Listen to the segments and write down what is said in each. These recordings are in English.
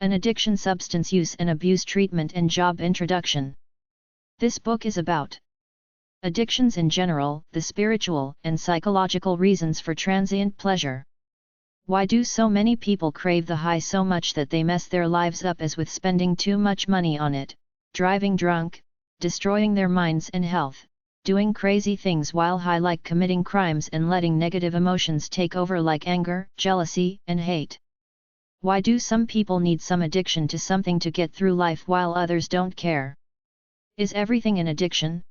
An Addiction, Substance Use and Abuse Treatment and Job Introduction. This book is about addictions in general, the spiritual and psychological reasons for transient pleasure. Why do so many people crave the high so much that they mess their lives up, as with spending too much money on it, driving drunk, destroying their minds and health, doing crazy things while high, like committing crimes and letting negative emotions take over like anger, jealousy, and hate? Why do some people need some addiction to something to get through life while others don't care? Is everything an addiction?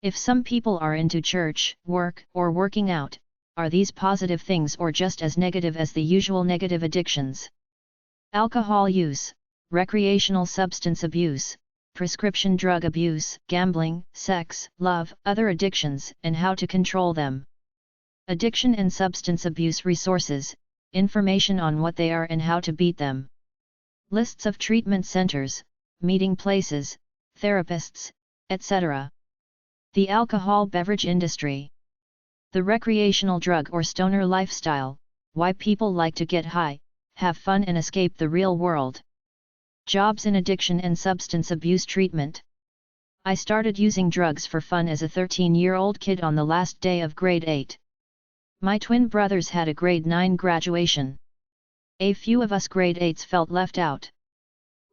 If some people are into church, work, or working out, are these positive things or just as negative as the usual negative addictions? Alcohol use, recreational substance abuse, prescription drug abuse, gambling, sex, love, other addictions, and how to control them. Addiction and substance abuse resources, information on what they are and how to beat them. Lists of treatment centers, meeting places, therapists, etc. The alcohol beverage industry. The recreational drug or stoner lifestyle, why people like to get high, have fun and escape the real world. Jobs in addiction and substance abuse treatment. I started using drugs for fun as a 13-year-old kid on the last day of grade 8. My twin brothers had a grade 9 graduation. A few of us grade 8s felt left out.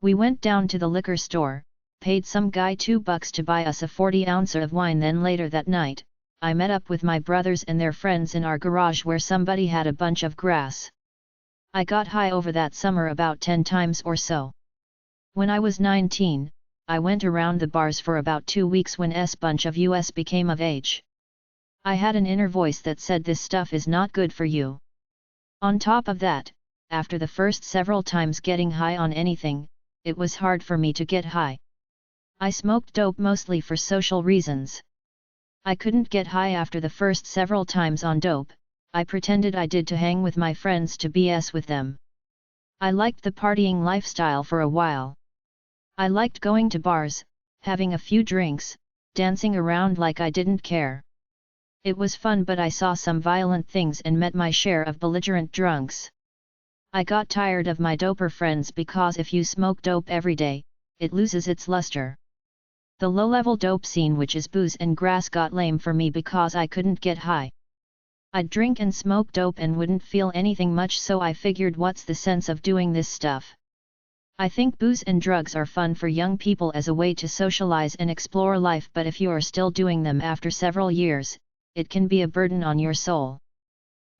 We went down to the liquor store, paid some guy $2 to buy us a 40-ounce of wine. Then later that night, I met up with my brothers and their friends in our garage where somebody had a bunch of grass. I got high over that summer about 10 times or so. When I was 19, I went around the bars for about 2 weeks when bunch of us became of age. I had an inner voice that said this stuff is not good for you. On top of that, after the first several times getting high on anything, it was hard for me to get high. I smoked dope mostly for social reasons. I couldn't get high after the first several times on dope. I pretended I did to hang with my friends to BS with them. I liked the partying lifestyle for a while. I liked going to bars, having a few drinks, dancing around like I didn't care. It was fun, but I saw some violent things and met my share of belligerent drunks. I got tired of my doper friends because if you smoke dope every day, it loses its luster. The low-level dope scene, which is booze and grass, got lame for me because I couldn't get high. I'd drink and smoke dope and wouldn't feel anything much, so I figured, what's the sense of doing this stuff? I think booze and drugs are fun for young people as a way to socialize and explore life, but if you are still doing them after several years, it can be a burden on your soul.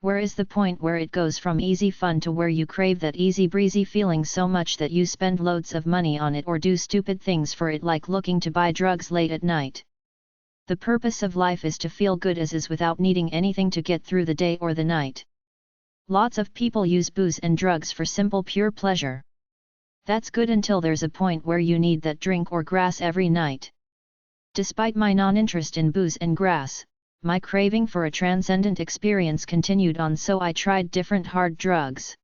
Where is the point where it goes from easy fun to where you crave that easy breezy feeling so much that you spend loads of money on it or do stupid things for it, like looking to buy drugs late at night? The purpose of life is to feel good as is without needing anything to get through the day or the night. Lots of people use booze and drugs for simple pure pleasure. That's good until there's a point where you need that drink or grass every night. Despite my non-interest in booze and grass, my craving for a transcendent experience continued on, so I tried different hard drugs.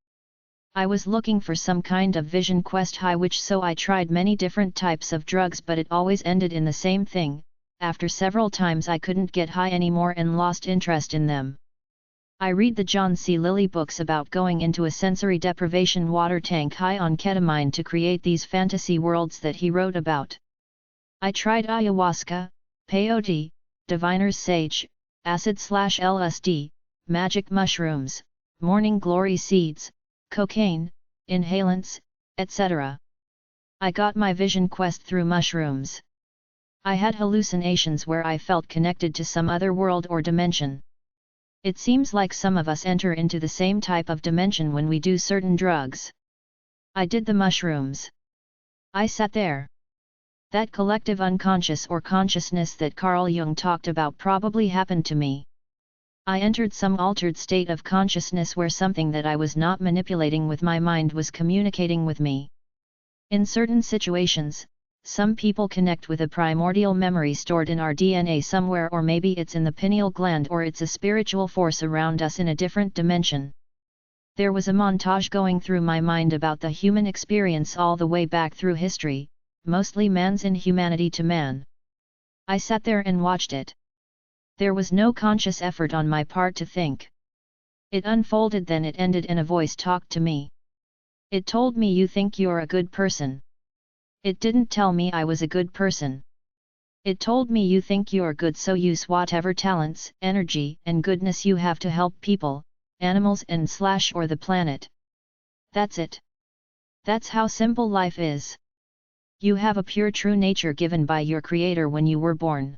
I was looking for some kind of vision quest high, so I tried many different types of drugs, but it always ended in the same thing. After several times I couldn't get high anymore and lost interest in them. I read the John C. Lilly books about going into a sensory deprivation water tank high on ketamine to create these fantasy worlds that he wrote about. I tried ayahuasca, peyote, diviner's sage, acid/LSD, magic mushrooms, morning glory seeds, cocaine, inhalants, etc. I got my vision quest through mushrooms. I had hallucinations where I felt connected to some other world or dimension. It seems like some of us enter into the same type of dimension when we do certain drugs. I did the mushrooms. I sat there. That collective unconscious or consciousness that Carl Jung talked about probably happened to me. I entered some altered state of consciousness where something that I was not manipulating with my mind was communicating with me. In certain situations, some people connect with a primordial memory stored in our DNA somewhere, or maybe it's in the pineal gland, or it's a spiritual force around us in a different dimension. There was a montage going through my mind about the human experience all the way back through history, mostly man's inhumanity to man. I sat there and watched it. There was no conscious effort on my part to think. It unfolded, then it ended, and a voice talked to me. It told me you think you're a good person. It didn't tell me I was a good person. It told me you think you're good, so use whatever talents, energy, and goodness you have to help people, animals and / or the planet. That's it. That's how simple life is. You have a pure true nature given by your Creator when you were born.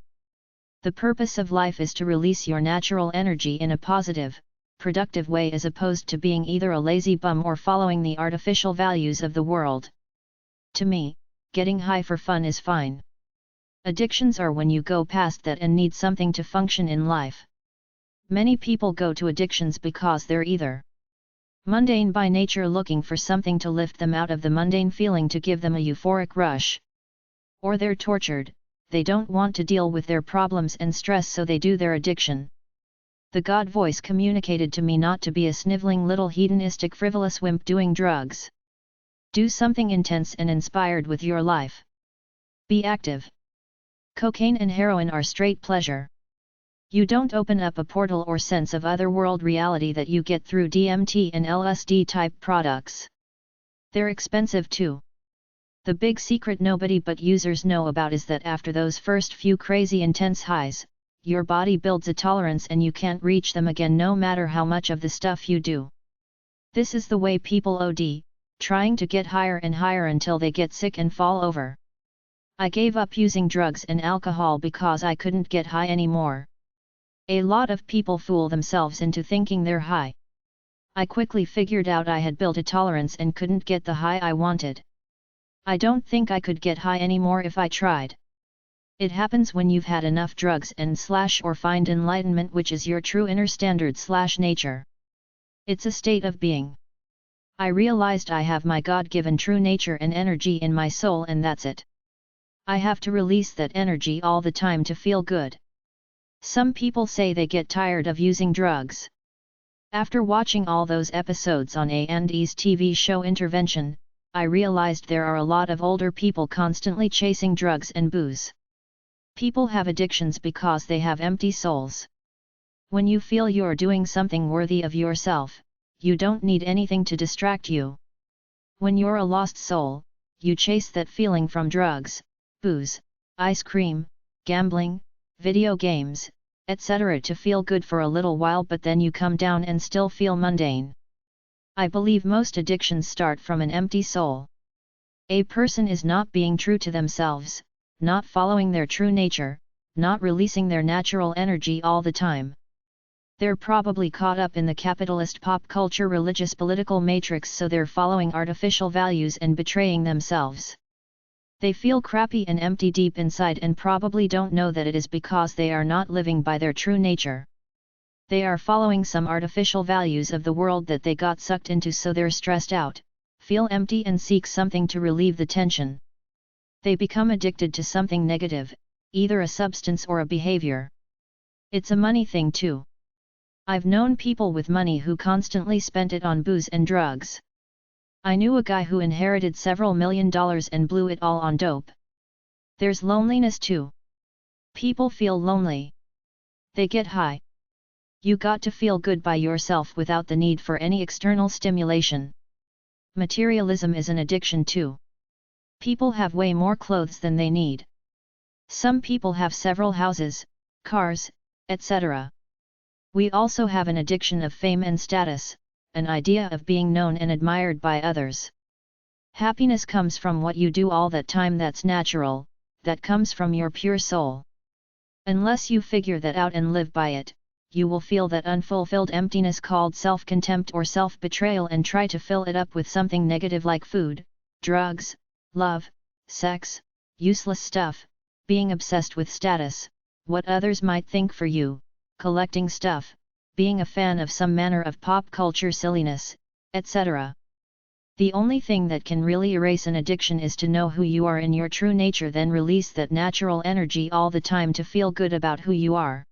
The purpose of life is to release your natural energy in a positive, productive way, as opposed to being either a lazy bum or following the artificial values of the world. To me, getting high for fun is fine. Addictions are when you go past that and need something to function in life. Many people go to addictions because they're either mundane by nature, looking for something to lift them out of the mundane feeling to give them a euphoric rush. Or they're tortured, they don't want to deal with their problems and stress, so they do their addiction. The God voice communicated to me not to be a sniveling little hedonistic frivolous wimp doing drugs. Do something intense and inspired with your life. Be active. Cocaine and heroin are straight pleasure. You don't open up a portal or sense of otherworld reality that you get through DMT and LSD type products. They're expensive too. The big secret nobody but users know about is that after those first few crazy intense highs, your body builds a tolerance and you can't reach them again no matter how much of the stuff you do. This is the way people OD, trying to get higher and higher until they get sick and fall over. I gave up using drugs and alcohol because I couldn't get high anymore. A lot of people fool themselves into thinking they're high. I quickly figured out I had built a tolerance and couldn't get the high I wanted. I don't think I could get high anymore if I tried. It happens when you've had enough drugs and / or find enlightenment, which is your true inner standard / nature. It's a state of being. I realized I have my God-given true nature and energy in my soul, and that's it. I have to release that energy all the time to feel good. Some people say they get tired of using drugs. After watching all those episodes on A&E's TV show Intervention, I realized there are a lot of older people constantly chasing drugs and booze. People have addictions because they have empty souls. When you feel you're doing something worthy of yourself, you don't need anything to distract you. When you're a lost soul, you chase that feeling from drugs, booze, ice cream, gambling, video games, etc. to feel good for a little while, but then you come down and still feel mundane. I believe most addictions start from an empty soul. A person is not being true to themselves, not following their true nature, not releasing their natural energy all the time. They're probably caught up in the capitalist pop culture religious political matrix, so they're following artificial values and betraying themselves. They feel crappy and empty deep inside and probably don't know that it is because they are not living by their true nature. They are following some artificial values of the world that they got sucked into, so they're stressed out, feel empty and seek something to relieve the tension. They become addicted to something negative, either a substance or a behavior. It's a money thing too. I've known people with money who constantly spent it on booze and drugs. I knew a guy who inherited several $1 million and blew it all on dope. There's loneliness too. People feel lonely. They get high. You got to feel good by yourself without the need for any external stimulation. Materialism is an addiction too. People have way more clothes than they need. Some people have several houses, cars, etc. We also have an addiction of fame and status, an idea of being known and admired by others. Happiness comes from what you do all that time, that's natural, that comes from your pure soul. Unless you figure that out and live by it, you will feel that unfulfilled emptiness called self-contempt or self-betrayal and try to fill it up with something negative like food, drugs, love, sex, useless stuff, being obsessed with status, what others might think for you, collecting stuff, being a fan of some manner of pop culture silliness, etc. The only thing that can really erase an addiction is to know who you are in your true nature, then release that natural energy all the time to feel good about who you are.